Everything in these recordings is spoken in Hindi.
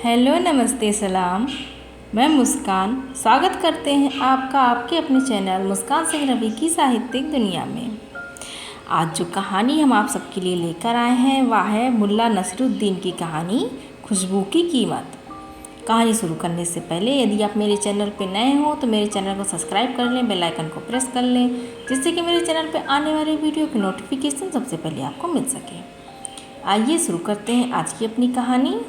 हेलो, नमस्ते, सलाम। मैं मुस्कान स्वागत करते हैं आपका आपके अपने चैनल मुस्कान सिंह रवि की साहित्यिक दुनिया में। आज जो कहानी हम आप सबके लिए लेकर आए हैं वह है मुल्ला नसीरुद्दीन की कहानी खुशबू की कीमत। कहानी शुरू करने से पहले यदि आप मेरे चैनल पर नए हो तो मेरे चैनल को सब्सक्राइब कर लें, बेल आइकन को प्रेस कर लें, जिससे कि मेरे चैनल पर आने वाले वीडियो की नोटिफिकेशन सबसे पहले आपको मिल सके। आइए शुरू करते हैं आज की अपनी कहानी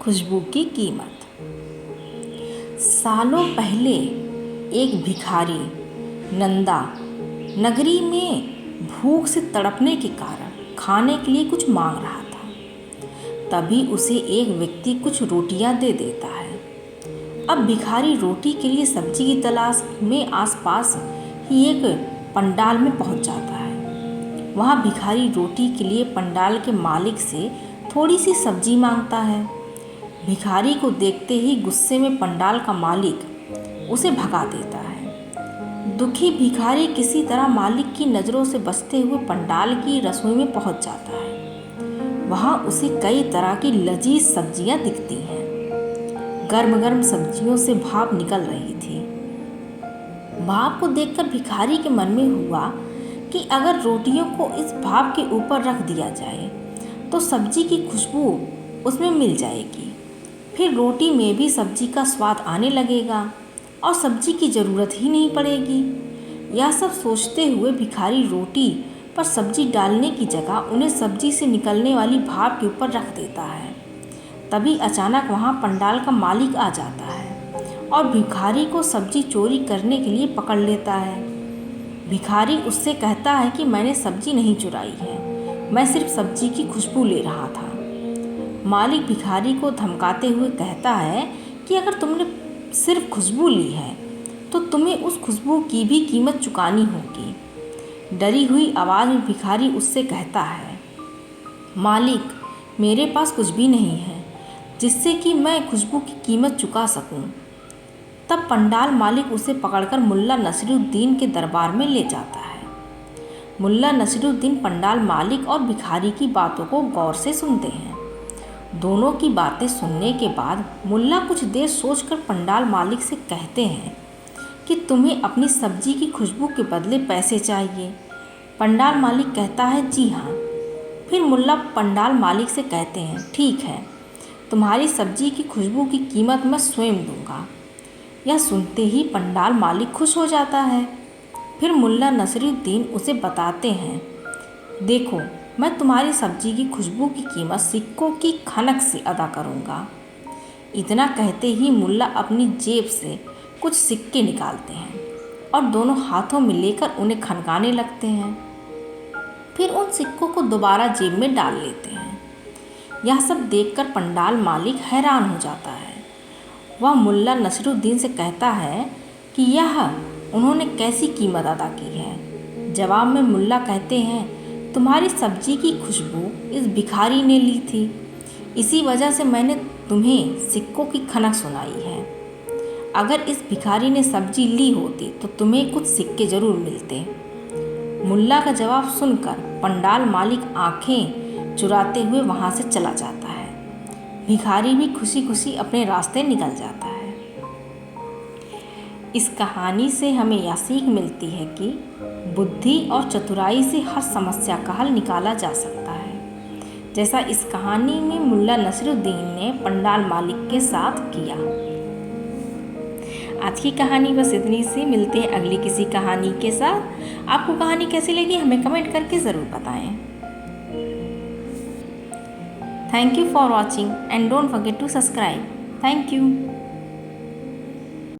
खुशबू की कीमत। सालों पहले एक भिखारी नंदा नगरी में भूख से तड़पने के कारण खाने के लिए कुछ मांग रहा था। तभी उसे एक व्यक्ति कुछ रोटियां दे देता है। अब भिखारी रोटी के लिए सब्जी की तलाश में आसपास ही एक पंडाल में पहुंच जाता है। वहां भिखारी रोटी के लिए पंडाल के मालिक से थोड़ी सी सब्जी मांगता है। भिखारी को देखते ही गुस्से में पंडाल का मालिक उसे भगा देता है। दुखी भिखारी किसी तरह मालिक की नज़रों से बचते हुए पंडाल की रसोई में पहुंच जाता है। वहां उसे कई तरह की लजीज सब्जियां दिखती हैं। गर्म गर्म सब्जियों से भाप निकल रही थी। भाप को देखकर भिखारी के मन में हुआ कि अगर रोटियों को इस भाप के ऊपर रख दिया जाए तो सब्जी की खुशबू उसमें मिल जाएगी। फिर रोटी में भी सब्जी का स्वाद आने लगेगा और सब्जी की ज़रूरत ही नहीं पड़ेगी। यह सब सोचते हुए भिखारी रोटी पर सब्जी डालने की जगह उन्हें सब्जी से निकलने वाली भाप के ऊपर रख देता है। तभी अचानक वहाँ पंडाल का मालिक आ जाता है और भिखारी को सब्जी चोरी करने के लिए पकड़ लेता है। भिखारी उससे कहता है कि मैंने सब्जी नहीं चुराई है, मैं सिर्फ सब्जी की खुशबू ले रहा था। मालिक भिखारी को धमकाते हुए कहता है कि अगर तुमने सिर्फ खुशबू ली है तो तुम्हें उस खुशबू की भी कीमत चुकानी होगी। डरी हुई आवाज़ में भिखारी उससे कहता है, मालिक, मेरे पास कुछ भी नहीं है जिससे कि मैं खुशबू की कीमत चुका सकूं। तब पंडाल मालिक उसे पकड़कर मुल्ला नसीरुद्दीन के दरबार में ले जाता है। मुल्ला नसीरुद्दीन पंडाल मालिक और भिखारी की बातों को गौर से सुनते हैं। दोनों की बातें सुनने के बाद मुल्ला कुछ देर सोचकर पंडाल मालिक से कहते हैं कि तुम्हें अपनी सब्जी की खुशबू के बदले पैसे चाहिए। पंडाल मालिक कहता है, जी हाँ। फिर मुल्ला पंडाल मालिक से कहते हैं, ठीक है, तुम्हारी सब्जी की खुशबू की कीमत मैं स्वयं दूंगा। यह सुनते ही पंडाल मालिक खुश हो जाता है। फिर मुल्ला नसीरुद्दीन उसे बताते हैं, देखो, मैं तुम्हारी सब्जी की खुशबू की कीमत सिक्कों की खनक से अदा करूंगा। इतना कहते ही मुल्ला अपनी जेब से कुछ सिक्के निकालते हैं और दोनों हाथों में लेकर उन्हें खनकाने लगते हैं। फिर उन सिक्कों को दोबारा जेब में डाल लेते हैं। यह सब देखकर पंडाल मालिक हैरान हो जाता है। वह मुल्ला नसीरुद्दीन से कहता है कि यह उन्होंने कैसी कीमत अदा की है। जवाब में मुल्ला कहते हैं, तुम्हारी सब्जी की खुशबू इस भिखारी ने ली थी, इसी वजह से मैंने तुम्हें सिक्कों की खनक सुनाई है। अगर इस भिखारी ने सब्जी ली होती तो तुम्हें कुछ सिक्के जरूर मिलते। मुल्ला का जवाब सुनकर पंडाल मालिक आंखें चुराते हुए वहां से चला जाता है। भिखारी भी खुशी खुशी अपने रास्ते निकल जाता है। इस कहानी से हमें यह सीख मिलती है कि बुद्धि और चतुराई से हर समस्या का हल निकाला जा सकता है, जैसा इस कहानी में मुल्ला नसीरुद्दीन ने पंडाल मालिक के साथ किया। आज की कहानी बस इतनी सी। मिलते हैं अगली किसी कहानी के साथ। आपको कहानी कैसी लगी हमें कमेंट करके ज़रूर बताएं। Thank you for watching and don't forget to subscribe. Thank you.